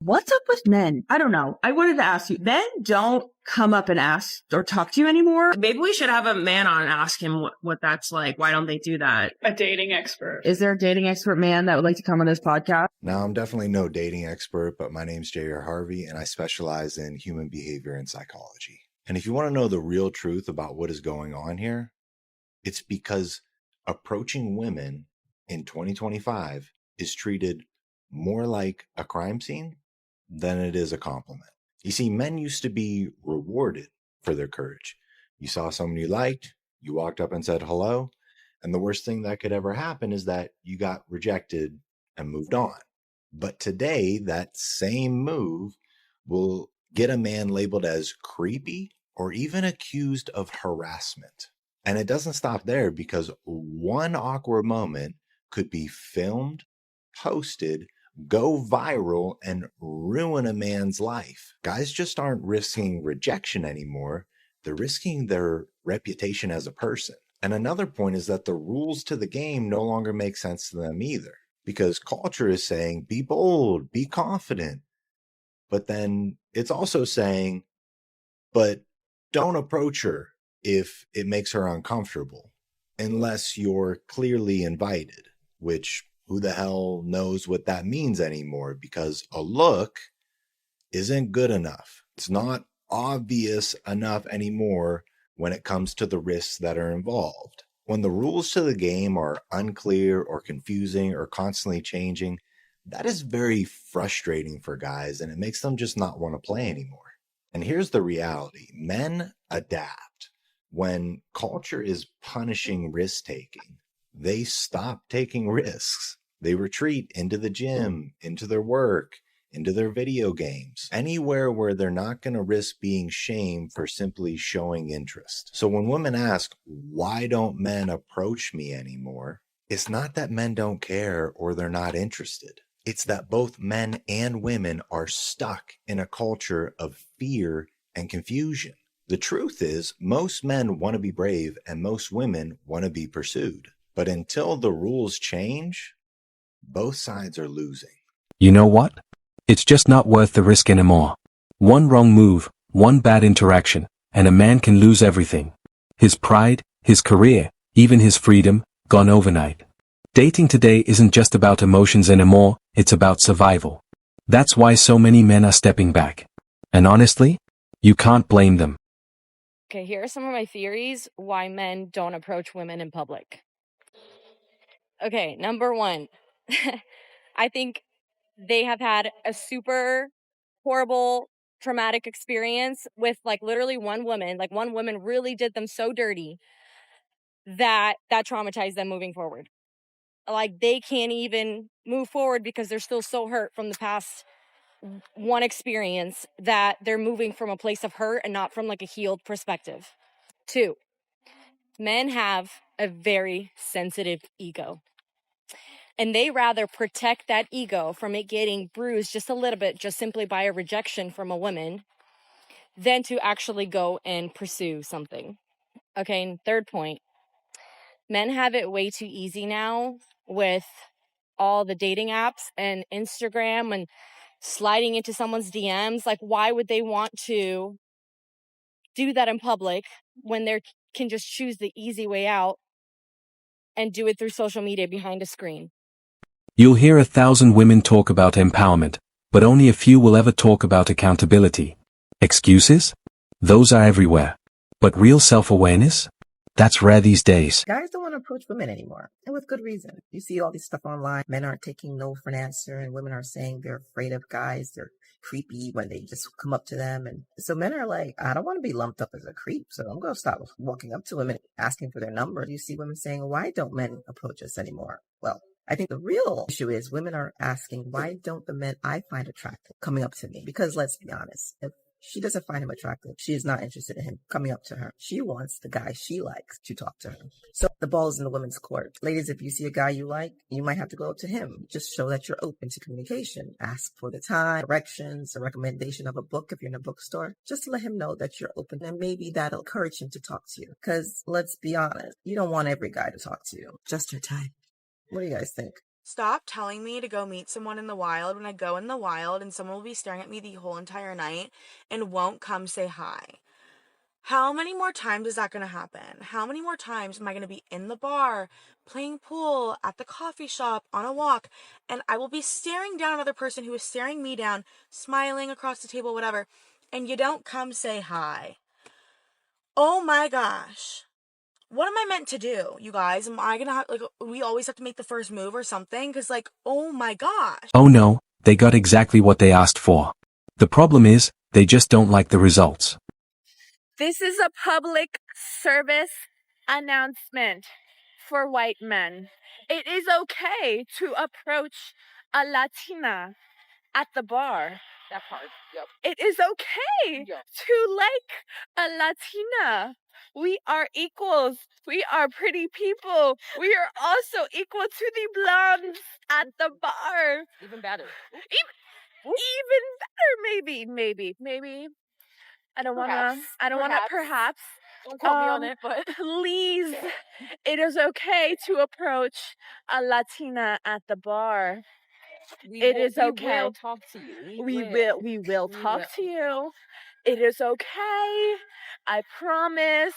What's up with men? I don't know. I wanted to ask you, men don't come up and ask or talk to you anymore. Maybe we should have a man on and ask him what that's like. Why don't they do that? A dating expert. Is there a dating expert man that would like to come on this podcast? No, I'm definitely no dating expert, but my name's J.R. Harvey, and I specialize in human behavior and psychology. And if you want to know the real truth about what is going on here, it's because approaching women in 2025 is treated more like a crime scene than it is a compliment. You see, men used to be rewarded for their courage. You saw someone you liked, you walked up and said hello, and the worst thing that could ever happen is that you got rejected and moved on. But today, that same move will get a man labeled as creepy or even accused of harassment. And it doesn't stop there, because one awkward moment could be filmed, posted, go viral, and ruin a man's life. Guys just aren't risking rejection anymore. They're risking their reputation as a person. And another point is that the rules to the game no longer make sense to them either, because culture is saying, be bold, be confident. But then it's also saying, but don't approach her if it makes her uncomfortable, unless you're clearly invited, which who the hell knows what that means anymore, because a look isn't good enough. It's not obvious enough anymore when it comes to the risks that are involved. When the rules to the game are unclear or confusing or constantly changing, that is very frustrating for guys, and it makes them just not want to play anymore. And here's the reality. Men adapt. When culture is punishing risk-taking, they stop taking risks. They retreat into the gym, into their work, into their video games, anywhere where they're not going to risk being shamed for simply showing interest. So when women ask, why don't men approach me anymore? It's not that men don't care or they're not interested. It's that both men and women are stuck in a culture of fear and confusion. The truth is, most men want to be brave and most women want to be pursued. But until the rules change, both sides are losing. You know what? It's just not worth the risk anymore. One wrong move, one bad interaction, and a man can lose everything. His pride, his career, even his freedom, gone overnight. Dating today isn't just about emotions anymore, it's about survival. That's why so many men are stepping back. And honestly, you can't blame them. Okay, here are some of my theories why men don't approach women in public. Okay, number one, I think they have had a super horrible, traumatic experience with literally one woman. Like one woman really did them so dirty that traumatized them moving forward. Like they can't even move forward because they're still so hurt from the past one experience that they're moving from a place of hurt and not from a healed perspective. 2, men have a very sensitive ego. And they rather protect that ego from it getting bruised just a little bit, just simply by a rejection from a woman, than to actually go and pursue something. Okay, and 3rd point, men have it way too easy now with all the dating apps and Instagram and sliding into someone's DMs. Like, why would they want to do that in public when they can just choose the easy way out and do it through social media behind a screen? You'll hear 1,000 women talk about empowerment, but only a few will ever talk about accountability. Excuses? Those are everywhere. But real self-awareness? That's rare these days. Guys don't want to approach women anymore, and with good reason. You see all this stuff online. Men aren't taking no for an answer, and women are saying they're afraid of guys. They're creepy when they just come up to them. And so men are like, I don't want to be lumped up as a creep, so I'm going to stop walking up to women asking for their number. You see women saying, why don't men approach us anymore? Well, I think the real issue is women are asking, why don't the men I find attractive coming up to me? Because let's be honest, if she doesn't find him attractive, she is not interested in him coming up to her. She wants the guy she likes to talk to her. So the ball is in the women's court. Ladies, if you see a guy you like, you might have to go up to him. Just show that you're open to communication. Ask for the time, directions, a recommendation of a book if you're in a bookstore. Just to let him know that you're open, and maybe that'll encourage him to talk to you. Because let's be honest, you don't want every guy to talk to you. Just your type. What do you guys think? Stop telling me to go meet someone in the wild when I go in the wild and someone will be staring at me the whole entire night and won't come say hi. How many more times is that going to happen? How many more times am I going to be in the bar, playing pool, at the coffee shop, on a walk, and I will be staring down another person who is staring me down, smiling across the table, whatever, and you don't come say hi? Oh my gosh. What am I meant to do, you guys? Am I gonna have, like, we always have to make the first move or something? Because, like, oh my gosh. Oh no, they got exactly what they asked for. The problem is, they just don't like the results. This is a public service announcement for white men. It is okay to approach a Latina at the bar. That part, yep. It is okay Yep. to like a Latina. We are equals. We are pretty people. We are also equal to the blondes at the bar. Even better. Even better, maybe. I don't wanna, perhaps. Don't quote me on Um, it, but Please, it is okay to approach a Latina at the bar. It is okay. We will talk to you. We will talk to you. It is okay. I promise.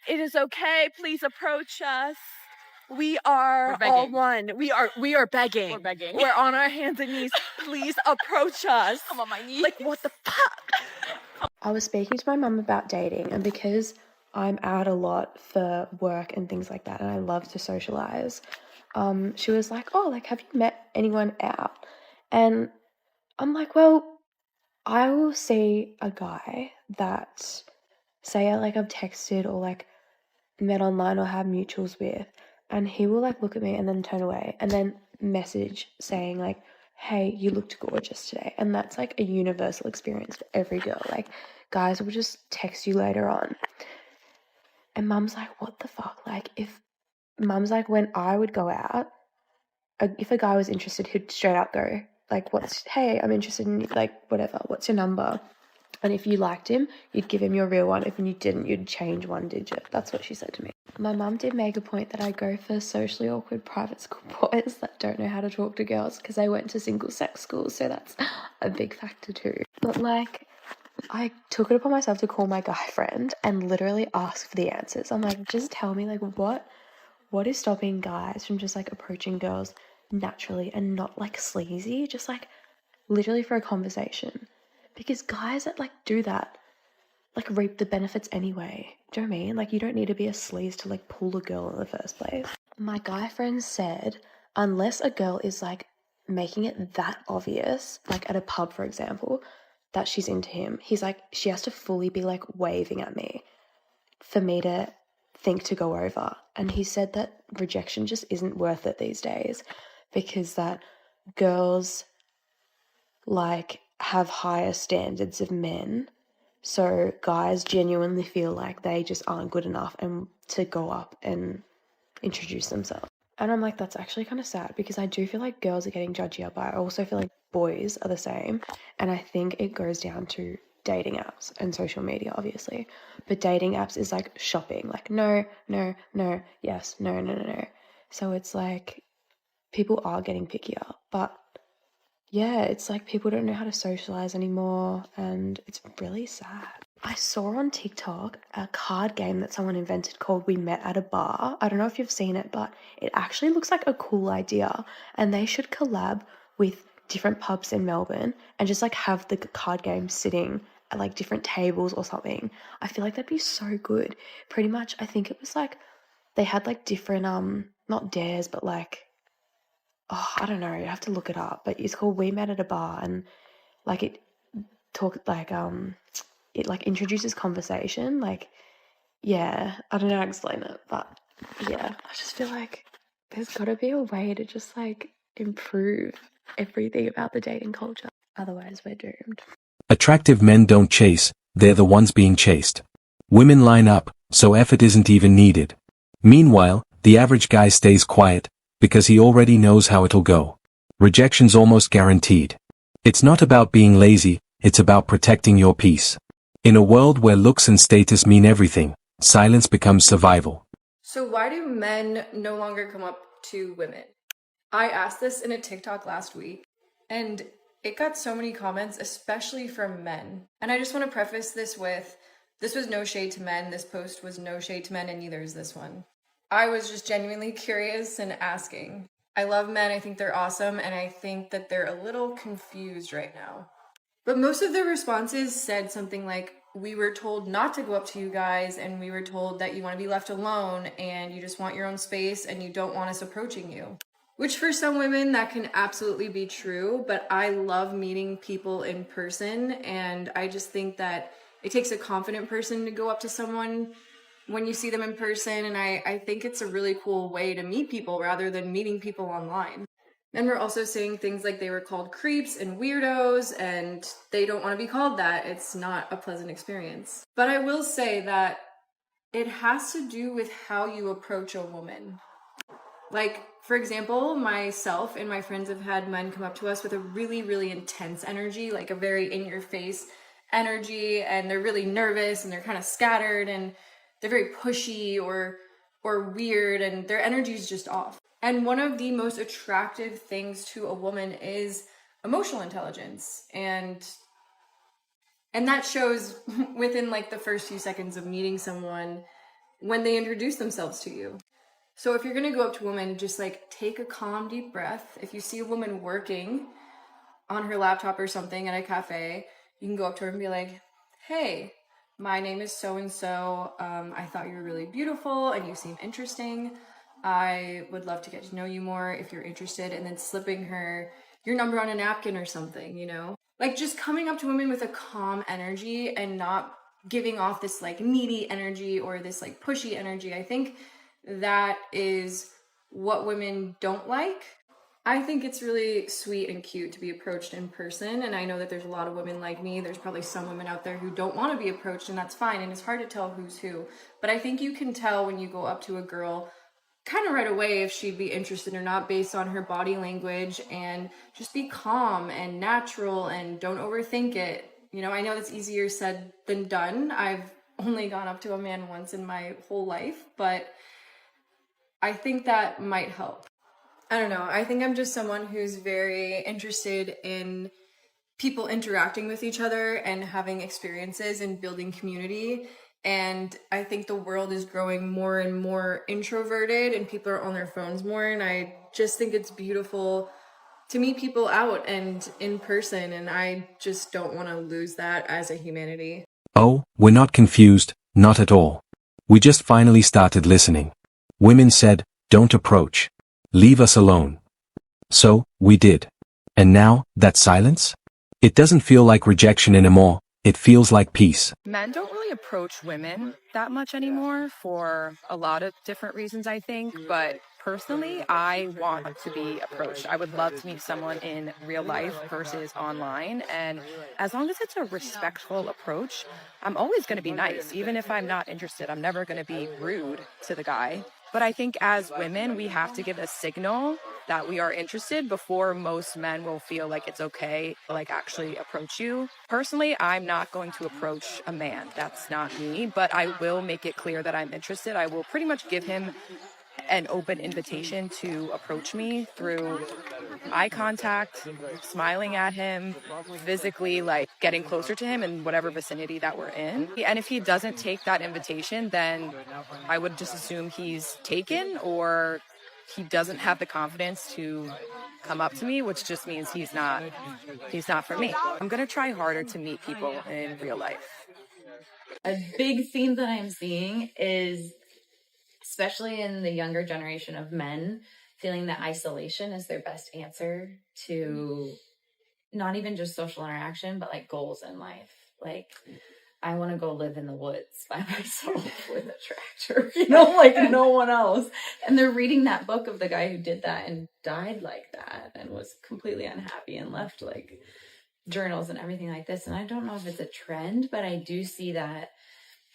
It is okay. Please approach us. We are We're all begging. one. We are begging. We're begging. We're on our hands and knees. Please approach us. I'm on my knees. Like, what the fuck? I was speaking to my mum about dating, and because I'm out a lot for work and things like that, and I love to socialize, she was like, oh, like, have you met anyone out? And I'm like, well, I will see a guy that, say, I've texted or, like, met online or have mutuals with, and he will, like, look at me and then turn away and then message saying, like, hey, you looked gorgeous today. And that's, like, a universal experience for every girl. Like, guys will just text you later on. And mum's like, what the fuck? Like, mum's like, when I would go out, if a guy was interested, he'd straight up go, like, hey, I'm interested in, like, whatever, what's your number? And if you liked him, you'd give him your real one. If you didn't, you'd change one digit. That's what she said to me. My mum did make a point that I go for socially awkward private school boys that don't know how to talk to girls because they went to single-sex schools, so that's a big factor too. But, like, I took it upon myself to call my guy friend and literally ask for the answers. I'm like, just tell me, like, what is stopping guys from just, like, approaching girls naturally and not, like, sleazy, just, like, literally for a conversation? Because guys that, like, do that, like, reap the benefits anyway. Do you know what I mean? Like, you don't need to be a sleaze to, like, pull a girl in the first place. My guy friend said, unless a girl is, like, making it that obvious, like, at a pub, for example, that she's into him, he's like, she has to fully be, like, waving at me for me to think to go over. And he said that rejection just isn't worth it these days because that girls, like, have higher standards of men, so guys genuinely feel like they just aren't good enough and to go up and introduce themselves. And I'm like, that's actually kind of sad because I do feel like girls are getting judgier, but I also feel like boys are the same. And I think it goes down to dating apps and social media, obviously. But dating apps is like shopping, like no, yes, no. So it's like people are getting pickier, but yeah, it's like people don't know how to socialize anymore, and it's really sad. I saw on TikTok a card game that someone invented called We Met at a Bar. I don't know if you've seen it, but it actually looks like a cool idea, and they should collab with different pubs in Melbourne and just, like, have the card game sitting at, like, different tables or something. I feel like that'd be so good. Pretty much, I think it was, like, they had, like, different, not dares, but, like, I don't know, you have to look it up, but it's called We Met at a Bar, and, like, it introduces conversation, like, yeah, I don't know how to explain it, but yeah, I just feel like there's got to be a way to just, like, improve everything about the dating culture, otherwise we're doomed. Attractive men don't chase, they're the ones being chased. Women line up, so effort isn't even needed. Meanwhile, the average guy stays quiet, because he already knows how it'll go. Rejection's almost guaranteed. It's not about being lazy, it's about protecting your peace. In a world where looks and status mean everything, silence becomes survival. So why do men no longer come up to women? I asked this in a TikTok last week, and it got so many comments, especially from men. And I just want to preface this with, this was no shade to men. This post was no shade to men, and neither is this one. I was just genuinely curious and asking. I love men. I think they're awesome, and I think that they're a little confused right now. But most of their responses said something like, we were told not to go up to you guys, and we were told that you want to be left alone, and you just want your own space, and you don't want us approaching you. Which for some women, that can absolutely be true, but I love meeting people in person, and I just think that it takes a confident person to go up to someone when you see them in person, and I think it's a really cool way to meet people rather than meeting people online. And we're also saying things like they were called creeps and weirdos, and they don't want to be called that. It's not a pleasant experience. But I will say that it has to do with how you approach a woman. Like, for example, myself and my friends have had men come up to us with a really, really intense energy, like a very in-your-face energy, and they're really nervous and they're kind of scattered and they're very pushy or weird, and their energy is just off. And one of the most attractive things to a woman is emotional intelligence, and that shows within like the first few seconds of meeting someone when they introduce themselves to you. So if you're gonna go up to a woman, just like take a calm, deep breath. If you see a woman working on her laptop or something at a cafe, you can go up to her and be like, hey, my name is so-and-so. I thought you were really beautiful and you seem interesting. I would love to get to know you more if you're interested. And then slipping her your number on a napkin or something, you know? Like just coming up to women with a calm energy and not giving off this like needy energy or this like pushy energy. I think that is what women don't like. I think it's really sweet and cute to be approached in person, and I know that there's a lot of women like me. There's probably some women out there who don't want to be approached, and that's fine, and it's hard to tell who's who. But I think you can tell when you go up to a girl kind of right away if she'd be interested or not based on her body language, and just be calm and natural and don't overthink it. You know, I know it's easier said than done. I've only gone up to a man once in my whole life, but I think that might help. I don't know. I think I'm just someone who's very interested in people interacting with each other and having experiences and building community. And I think the world is growing more and more introverted and people are on their phones more. And I just think it's beautiful to meet people out and in person. And I just don't want to lose that as a humanity. Oh, we're not confused, not at all. We just finally started listening. Women said, don't approach. Leave us alone. So, we did. And now, that silence? It doesn't feel like rejection anymore, it feels like peace. Men don't really approach women that much anymore for a lot of different reasons, I think. But personally, I want to be approached. I would love to meet someone in real life versus online. And as long as it's a respectful approach, I'm always going to be nice. Even if I'm not interested, I'm never going to be rude to the guy. But I think as women, we have to give a signal that we are interested before most men will feel like it's okay to like actually approach you. Personally, I'm not going to approach a man. That's not me, but I will make it clear that I'm interested. I will pretty much give him an open invitation to approach me through eye contact, smiling at him, physically like getting closer to him in whatever vicinity that we're in. And if he doesn't take that invitation, then I would just assume he's taken or he doesn't have the confidence to come up to me, which just means he's not for me. I'm going to try harder to meet people in real life. A big theme that I'm seeing is, especially in the younger generation of men, feeling that isolation is their best answer to not even just social interaction, but like goals in life. Like, I want to go live in the woods by myself with a tractor, you know, like no one else. And they're reading that book of the guy who did that and died like that and was completely unhappy and left like journals and everything like this. And I don't know if it's a trend, but I do see that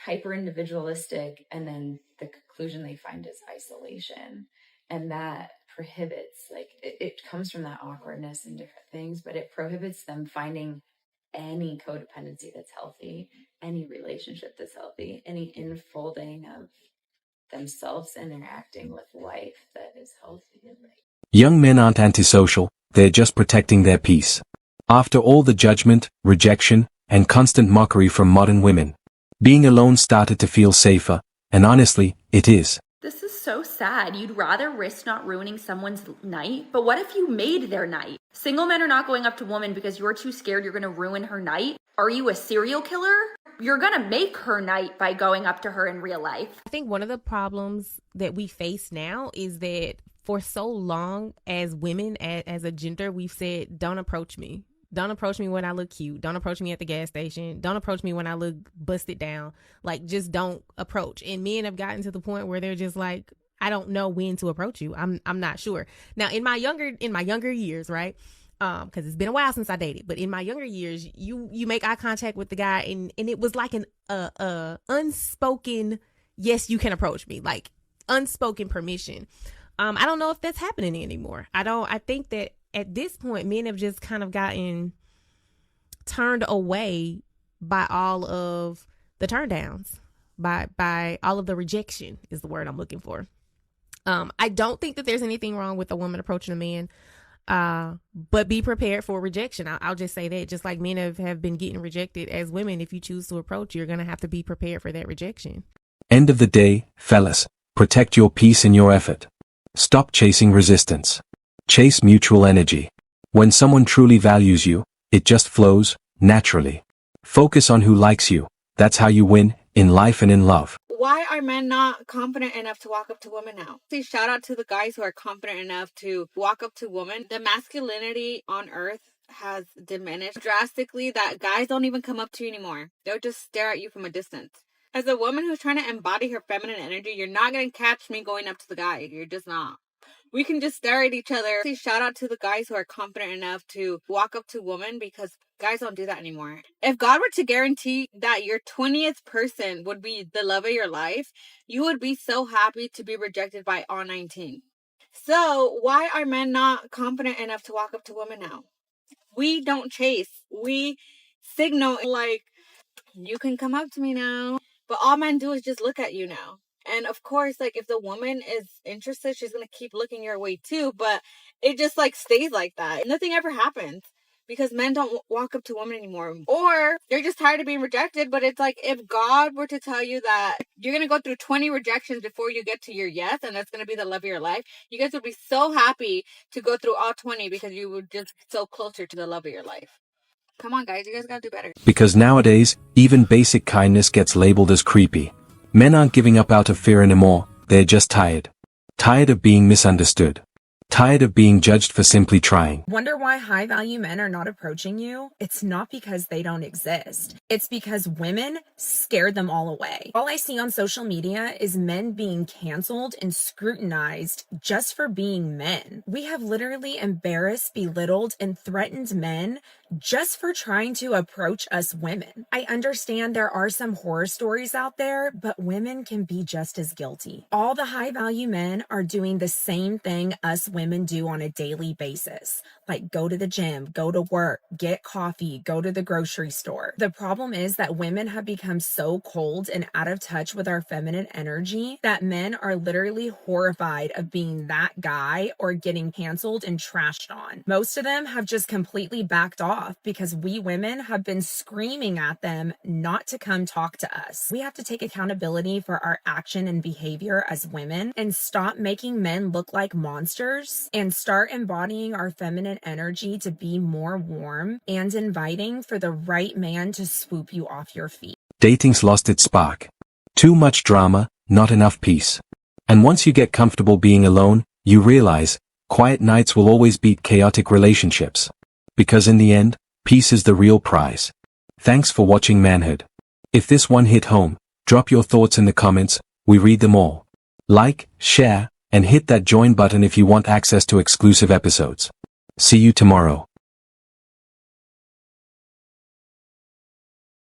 hyper individualistic, and then the conclusion they find is isolation, and that prohibits, like it comes from that awkwardness and different things, but it prohibits them finding any codependency that's healthy, any relationship that's healthy, any enfolding of themselves interacting with life that is healthy. Young men aren't antisocial, they're just protecting their peace. After all the judgment, rejection, and constant mockery from modern women, being alone started to feel safer, and honestly, it is. This is so sad. You'd rather risk not ruining someone's night, but what if you made their night? Single men are not going up to women because you're too scared you're gonna ruin her night. Are you a serial killer? You're gonna make her night by going up to her in real life. I think one of the problems that we face now is that for so long as women, as a gender, we've said, don't approach me. Don't approach me when I look cute. Don't approach me at the gas station. Don't approach me when I look busted down. Like, just don't approach. And men have gotten to the point where they're just like, I don't know when to approach you. I'm not sure. Now, in my younger years, right? Because it's been a while since I dated, but in my younger years, you make eye contact with the guy, and it was like an unspoken, yes, you can approach me, like unspoken permission. I don't know if that's happening anymore. I think that at this point, men have just kind of gotten turned away by all of the turn downs, by all of the rejection is the word I'm looking for. I don't think that there's anything wrong with a woman approaching a man, but be prepared for rejection. I'll just say that, just like men have been getting rejected as women, if you choose to approach, you're going to have to be prepared for that rejection. End of the day, fellas, protect your peace and your effort. Stop chasing resistance. Chase mutual energy. When someone truly values you, it just flows, naturally. Focus on who likes you. That's how you win, in life and in love. Why are men not confident enough to walk up to women now? See, shout out to the guys who are confident enough to walk up to women. The masculinity on earth has diminished drastically, that guys don't even come up to you anymore. They'll just stare at you from a distance. As a woman who's trying to embody her feminine energy, you're not going to catch me going up to the guy. You're just not. We can just stare at each other. See, shout out to the guys who are confident enough to walk up to women, because guys don't do that anymore. If God were to guarantee that your 20th person would be the love of your life, you would be so happy to be rejected by all 19. So why are men not confident enough to walk up to women now? We don't chase. We signal like, you can come up to me now. But all men do is just look at you now. And of course, like, if the woman is interested, she's going to keep looking your way too. But it just like stays like that. Nothing ever happens because men don't walk up to women anymore. Or they're just tired of being rejected. But it's like, if God were to tell you that you're going to go through 20 rejections before you get to your yes, and that's going to be the love of your life, you guys would be so happy to go through all 20 because you would just be so closer to the love of your life. Come on, guys. You guys got to do better. Because nowadays, even basic kindness gets labeled as creepy. Men aren't giving up out of fear anymore, they're just tired. Tired of being misunderstood. Tired of being judged for simply trying. Wonder why high-value men are not approaching you? It's not because they don't exist. It's because women scared them all away. All I see on social media is men being canceled and scrutinized just for being men. We have literally embarrassed, belittled, and threatened men just for trying to approach us women. I understand there are some horror stories out there, but women can be just as guilty. All the high-value men are doing the same thing us women do on a daily basis. Like, go to the gym, go to work, get coffee, go to the grocery store. The problem is that women have become so cold and out of touch with our feminine energy that men are literally horrified of being that guy or getting canceled and trashed on. Most of them have just completely backed off because we women have been screaming at them not to come talk to us. We have to take accountability for our action and behavior as women and stop making men look like monsters and start embodying our feminine energy to be more warm and inviting for the right man to swoop you off your feet. Dating's lost its spark. Too much drama, not enough peace. And once you get comfortable being alone, you realize quiet nights will always beat chaotic relationships. Because in the end, peace is the real prize. Thanks for watching Manhood. If this one hit home, drop your thoughts in the comments, we read them all. Like, share, and hit that join button if you want access to exclusive episodes. See you tomorrow.